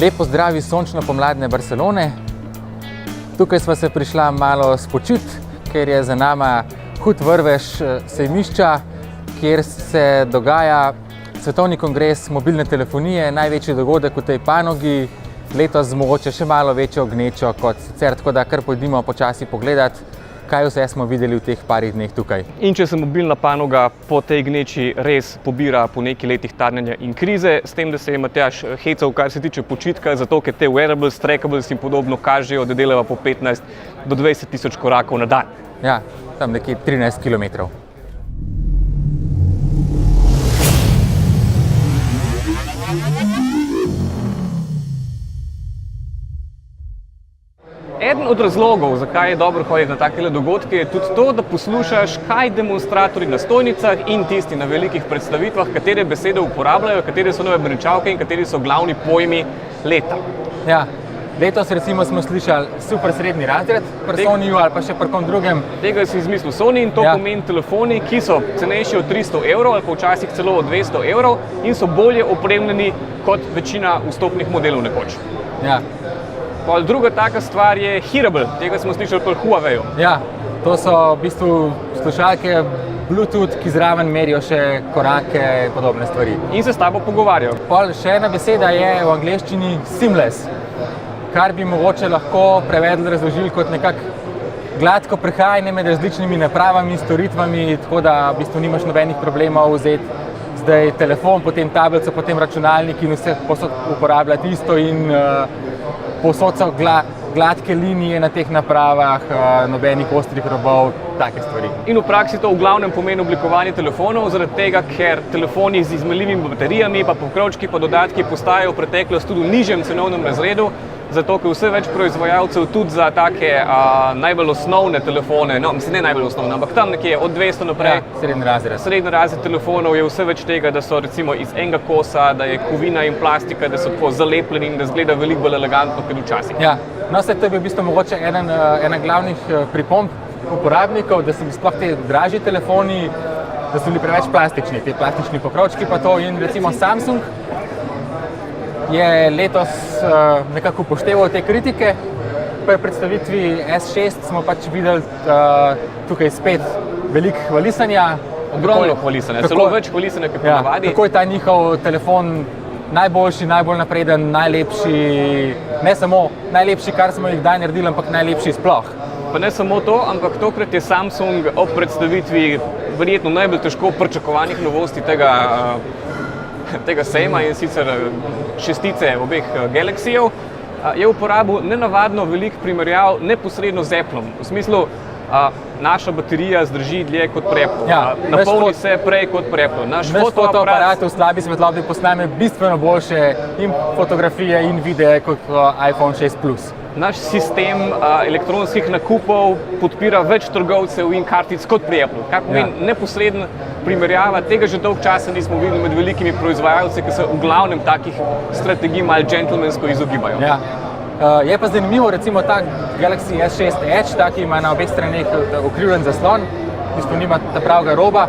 Lep pozdrav iz sončno pomladne Barcelone. Tukaj sva se prišla malo spočiti, ker je za nama hud vrvež sejmišča, kjer se dogaja svetovni kongres mobilne telefonije, največji dogodek v tej panogi, letos mogoče še malo večjo gnečo kot sicer, tako da kar pojdimo počasi pogledati, kaj vse smo videli v teh parih dneh tukaj. In če se mobilna panoga po tej gneči res pobira po nekaj letih tarnanja in krize, s tem, da se je Matjaž hecal, kar se tiče počitka, zato ker te wearables, trackables in podobno kažejo, da delava po 15 do 20 tisoč korakov na dan. Ja, tam nekje 13 kilometrov. Eden od razlogov, zakaj je dobro hoditi na takele dogodke, je tudi to, da poslušaš, kaj demonstratorji na stojnicah in tisti na velikih predstavitvah, katere besede uporabljajo, katere so nove brenčavke in kateri so glavni pojmi leta. Ja, letos recimo smo slišali super srednji razred pri Sonyju ali pa še pri kom drugem. Tega si izmislil Sony in to pomeni telefoni, ki so cenejši od 300 evrov ali pa včasih celo od 200 evrov in so bolje opremljeni kot večina vstopnih modelov nekoč. Ja. Druga taka stvar je hearable, tega smo slišali pri Huaweiu. Ja, to so v bistvu slušalke Bluetooth, ki zraven merijo še korake in podobne stvari. In se s tabo pogovarjajo. Še ena beseda je v angleščini seamless, kar bi mogoče lahko prevedli, razložili kot nekako gladko prehajanje med različnimi napravami, storitvami, tako da v bistvu nimaš nobenih problemov vzeti zdaj telefon, potem tablico, potem računalnik in vse posod uporabljati isto in povsod so gladke linije na teh napravah, nobenih ostrih robov, take stvari. In v praksi to v glavnem pomeni oblikovanje telefonov, zaradi tega, ker telefoni z izmenljivimi baterijami, pa pokrovčki, pa dodatki postajajo v preteklosti tudi v nižjem cenovnem razredu, zato ker vse več proizvajalcev tudi za take najbolj osnovne telefone, no, mislim ne najbolj osnovne, ampak tam nekje od 200 naprej, srednji razred telefonov je vse več tega, da so recimo iz enega kosa, da je kovina in plastika, da so tako zalepljeni in da izgleda veliko bolj elegantno kot včasih. Ja, no, to je bil v bistvu mogoče ena glavnih pripomb uporabnikov, da so bili sploh te dražji telefoni, da so bili preveč plastični, te plastični pokrovčki pa to in recimo Samsung je letos nekako upošteval te kritike. Pri predstavitvi S6 smo pač videli tukaj spet veliko hvalisanja. Ogromno hvalisanja, celo več hvalisanja, kot ponavadi. Kako je ta njihov telefon najboljši, najbolj napreden, najlepši, ne samo najlepši, kar smo jih kdaj naredili, ampak najlepši sploh. Pa ne samo to, ampak tokrat je Samsung ob predstavitvi verjetno najbolj težko pričakovanih novosti tega sejma in sicer šestice obeh Galaxyjev, je uporabil nenavadno veliko primerjav neposredno z Applom. V smislu, naša baterija zdrži dlje kot pri Applu, napolni se prej kot pri Applu. Naš fotoaparat v slabi svetlobi posname bistveno boljše in fotografije in videe kot iPhone 6 Plus. Naš sistem elektronskih nakupov podpira več trgovcev in kartic kot pri Applu. Kar pomeni neposredna primerjava, tega že dolgo časa nismo videli med velikimi proizvajalci, ki se v glavnem takih strategij malo gentlemansko izogibajo. Ja. Je pa zanimivo, recimo ta Galaxy S6 Edge, ta, ki ima na obeh straneh ukrivljen zaslon, v bistvu nima ta pravega roba.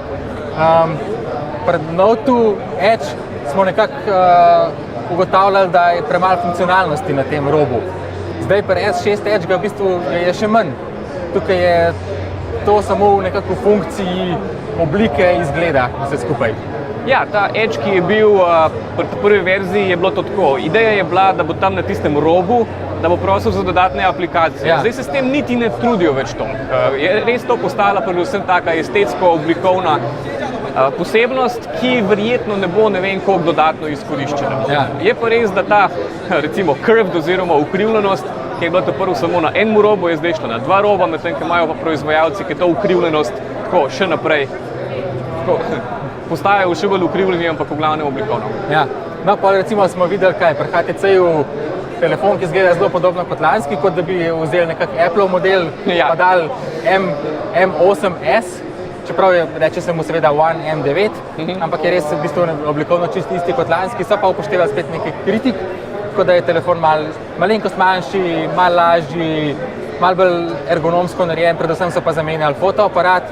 Pri Note Edge smo nekako ugotavljali, da je premalo funkcionalnosti na tem robu. Zdaj pri S6 Edge ga v bistvu je še manj. Tukaj je to samo nekako v funkciji oblike izgleda vse skupaj. Ja, ta Edge, ki je bil pri prvi verziji, je bilo to tako. Ideja je bila, da bo tam na tistem robu, da bo prosil za dodatne aplikacije. Ja. Zdaj se s tem niti ne trudijo več to. Je res to postala predvsem taka estetsko-oblikovna posebnost, ki verjetno ne bo ne vem koliko dodatno izkoriščena. Ja. Je pa res, da ta recimo curved oziroma ukrivljenost, ki je bila to prvo samo na enem robu, je zdaj šla na dva roba, medtem ko imajo pa proizvajalci, ki to ukrivljenost tako še naprej postajajo še bolj ukrivljeni, ampak v glavnem oblikovno. Ja. No, pa recimo smo videli, kaj pri HTC-ju telefon, ki izgleda zelo podobno kot lanski, kot da bi vzeli nekak Apple model, pa dal M8S, čeprav reče se mu seveda One M9, ampak je res v bistvu oblikovno čist isti kot lanski, so pa upoštevali spet nekaj kritik, tako da je telefon malenkost manjši, malo lažji, malo bolj ergonomsko narejen, predvsem so pa zamenjali fotoaparat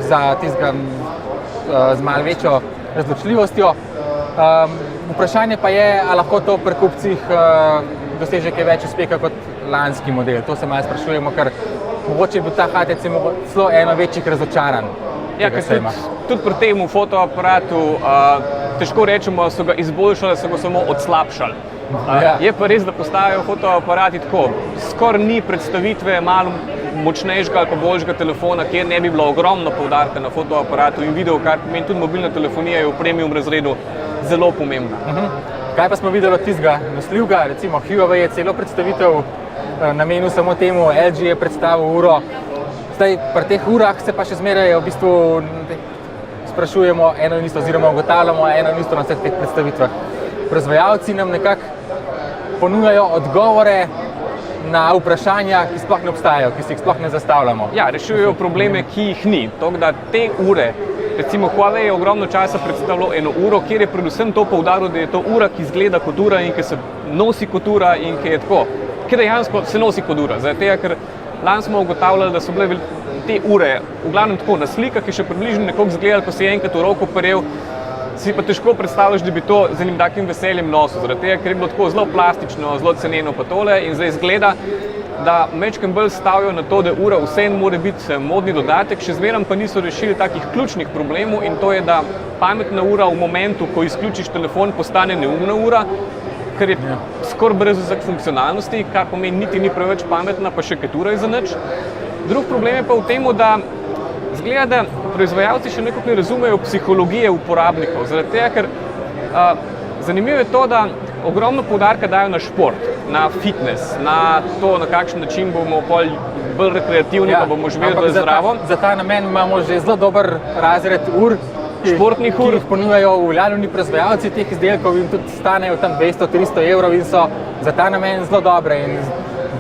za tistega z malo večjo razločljivostjo. Vprašanje pa je, ali lahko to pri kupcih doseže kaj več uspeha kot lanski model. To se malo sprašujemo, ker mogoče je bil ta HTC celo eno večjih razočaranj. Ja, ker tudi pri tem fotoaparatu težko rečemo, da so ga izboljšali, da so ga samo odslabšali. Je pa res, da postajajo fotoaparati tako, skoraj ni predstavitve malo močnejšega ali pa boljšega telefona, kjer ne bi bilo ogromno poudarka na fotoaparatu in video, kar pomeni tudi mobilna telefonija je v premium razredu zelo pomembna. Kaj pa smo videli od tistega nosljivega, recimo Huawei je celo predstavitev namenil samo temu, LG je predstavil uro. Zdaj, pri teh urah se pa še zmeraj v bistvu sprašujemo eno in isto, oziroma ugotavljamo eno in isto na vseh teh predstavitvah. Proizvajalci nam nekako ponujajo odgovore na vprašanja, ki sploh ne obstajajo, ki si jih sploh ne zastavljamo. Ja, rešujejo probleme, ki jih ni. Tako da te ure, recimo Huawei je ogromno časa predstavljal eno uro, kjer je predvsem to poudaril, da je to ura, ki izgleda kot ura in ki se nosi kot ura in ki je tako, ki dejansko se nosi kot ura. Zaradi tega, ker lani smo ugotavljali, da so bile te ure v glavnem tako na slikah, ki še približno nekoliko izgledali, ko si je enkrat v roko prijel, si pa težko predstavljaš, da bi to z enim takim veseljem nosil. Zaradi tega, ker je bilo tako zelo plastično, zelo ceneno pa tole in zdaj izgleda, da majčkeno bolj stavijo na to, da ura vseeno mora biti modni dodatek, še zmeraj pa niso rešili takih ključnih problemov in to je, da pametna ura v momentu, ko izključiš telefon, postane neumna ura, ker je skoraj brez vseh funkcionalnosti, kar pomeni niti ni preveč pametna, pa še kaj ura je za nič. Drug problem je pa v tem, da izgleda, da proizvajalci še nekako ne razumejo psihologije uporabnikov. Zaradi tega, ker zanimivo je to, da ogromno poudarka dajo na šport, na fitness, na to, na kakšen način bomo bolj rekreativni, pa bomo živeli bolj zdravo. Za ta namen imamo že zelo dober razred ur, športnih ur, ki jih ponujajo uveljavljeni proizvajalci teh izdelkov in tudi stanejo tam 200-300 evrov in so za ta namen zelo dobre in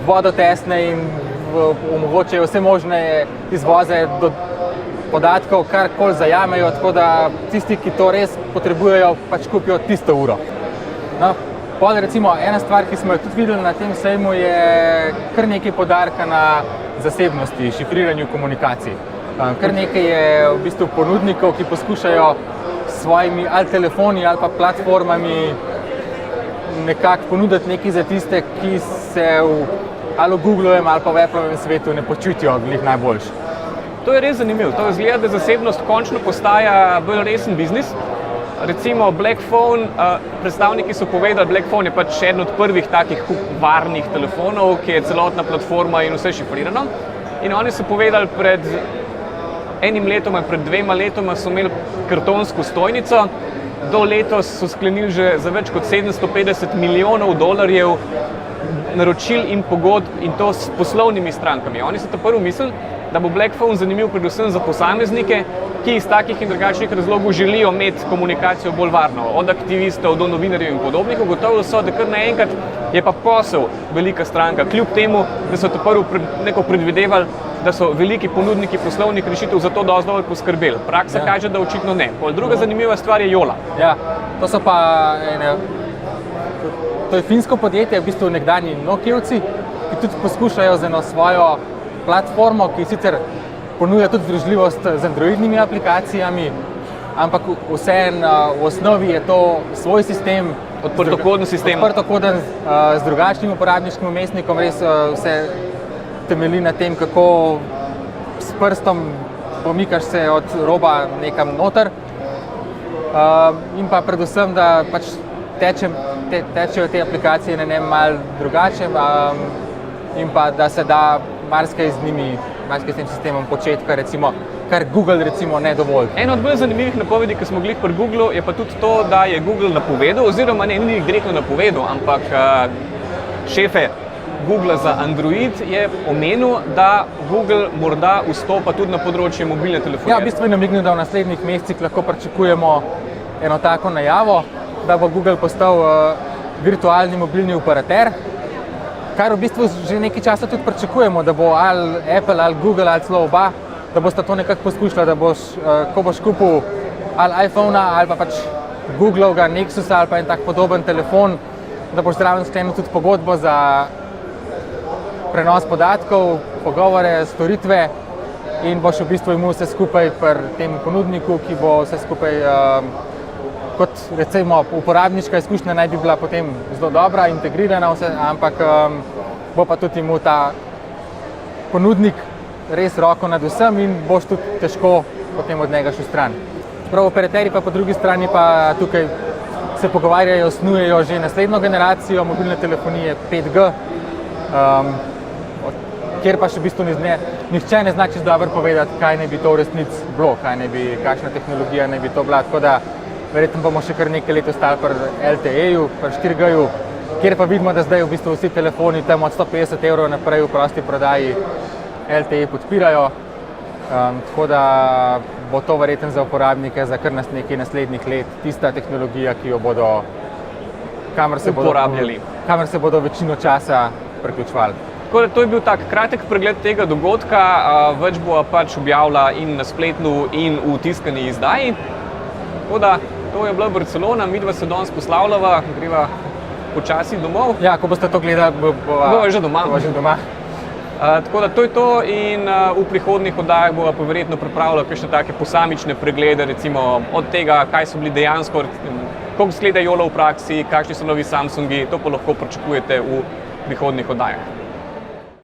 vodotesne in omogočajo vse možne izvoze do podatkov, karkoli zajamejo, tako da tisti, ki to res potrebujejo, pač kupijo tisto uro. No, recimo, ena stvar, ki smo jo tudi videli na tem sejmu, je kar nekaj poudarka na zasebnosti, šifriranju komunikacij. Kar nekaj je v bistvu ponudnikov, ki poskušajo s svojimi ali telefoni ali pa platformami nekako ponuditi nekaj za tiste, ki se ali v Googlovem ali pa v Applovem svetu ne počutijo glih najboljši. To je res zanimivo. To izgleda, da zasebnost končno postaja bolj resen biznis. Recimo Black Phone, predstavniki so povedali, Black Phone je pač eden od prvih takih varnih telefonov, ki je celotna platforma in vse šifrirano. In oni so povedali pred enim letom in pred 2 letoma so imeli kartonsko stojnico, do letos so sklenili že za več kot $750 milijonov naročil in pogodb in to s poslovnimi strankami. Oni so ta prvi mislili, da bo Black Phone zanimiv predvsem za posameznike, ki iz takih in drugačnih razlogov želijo imeti komunikacijo bolj varno, od aktivistov do novinarjev in podobnih. Ugotovili so, da kar naenkrat je pa posel velika stranka, kljub temu, da so ta prvi neko predvidevali, da so veliki ponudniki poslovnih rešitev za to dosti dobro poskrbeli. Praksa kaže, da očitno ne. Druga zanimiva stvar je Yola. Ja, to so pa to je finsko podjetje, v bistvu nekdanji Nokijevci, ki tudi poskušajo z eno svojo platformo, ki sicer ponuja tudi združljivost z androidnimi aplikacijami, ampak vseeno v osnovi je to svoj sistem, odprtokoden sistem, odprtokoden z drugačnim uporabniškim vmesnikom, res vse temelji na tem, kako s prstom pomikaš se od roba nekam noter in pa predvsem, da pač tečejo te aplikacije na njem malo drugače in pa da se da marsikaj z njimi, marsikaj s tem sistemom početi, kar Google recimo ne dovolj. Eno od bolj zanimivih napovedi, ki smo glih pri Googlu, je pa tudi to, da je Google napovedal, oziroma ni direktno napovedal, ampak šefe Google za Android je omenil, da Google morda vstopa tudi na področje mobilne telefonije. Ja, v bistvu je namignil, da v naslednjih mesecih lahko pričakujemo eno tako najavo, da bo Google postal virtualni mobilni operater, kar v bistvu že nekaj časa tudi pričakujemo, da bo ali Apple ali Google ali celo oba, da bosta to nekako poskušala, da boš, ko boš kupil ali iPhona ali pa pač Googlovega Nexusa ali pa en tak podoben telefon, da boš zraven sklenil tudi pogodbo za prenos podatkov, pogovore, storitve in boš v bistvu imel vse skupaj pri tem ponudniku, ki bo vse skupaj kot recimo uporabniška izkušnja naj bi bila potem zelo dobra, integrirana vse, ampak bo pa tudi imel ta ponudnik res roko nad vsem in boš tudi težko potem od njega šel stran. Prav operaterji pa po drugi strani pa tukaj se pogovarjajo, snujejo že naslednjo generacijo mobilne telefonije 5G, kjer pa še v bistvu nihče ne zna čisto dobro povedati, kaj naj bi to v resnici bilo, kakšna tehnologija naj bi to bila. Tako da verjetno bomo še kar nekaj let ostali pri LTE-ju, pri 4G-ju, kjer pa vidimo, da zdaj v bistvu vsi telefoni tam od 150 € naprej v prosti prodaji LTE podpirajo. Tako da bo to verjetno za uporabnike za kar nekaj naslednjih let tista tehnologija, ki jo bodo, kamor se bodo večino časa priključevali. Tako da to je bil tak kratek pregled tega dogodka, več bo pač objavila in na spletnu in v tiskani izdaji. Tako da to je bila Barcelona, midva se danes poslavljava, greva počasi domov. Ja, ko boste to gledali, bo že doma. Tako da to je to in v prihodnjih oddajah bova pa verjetno pripravila kakšne take posamične preglede, recimo od tega, kaj so bili dejansko, kako izgleda Jolo v praksi, kakšni so novi Samsungi, to pa lahko pričakujete v prihodnjih oddajah.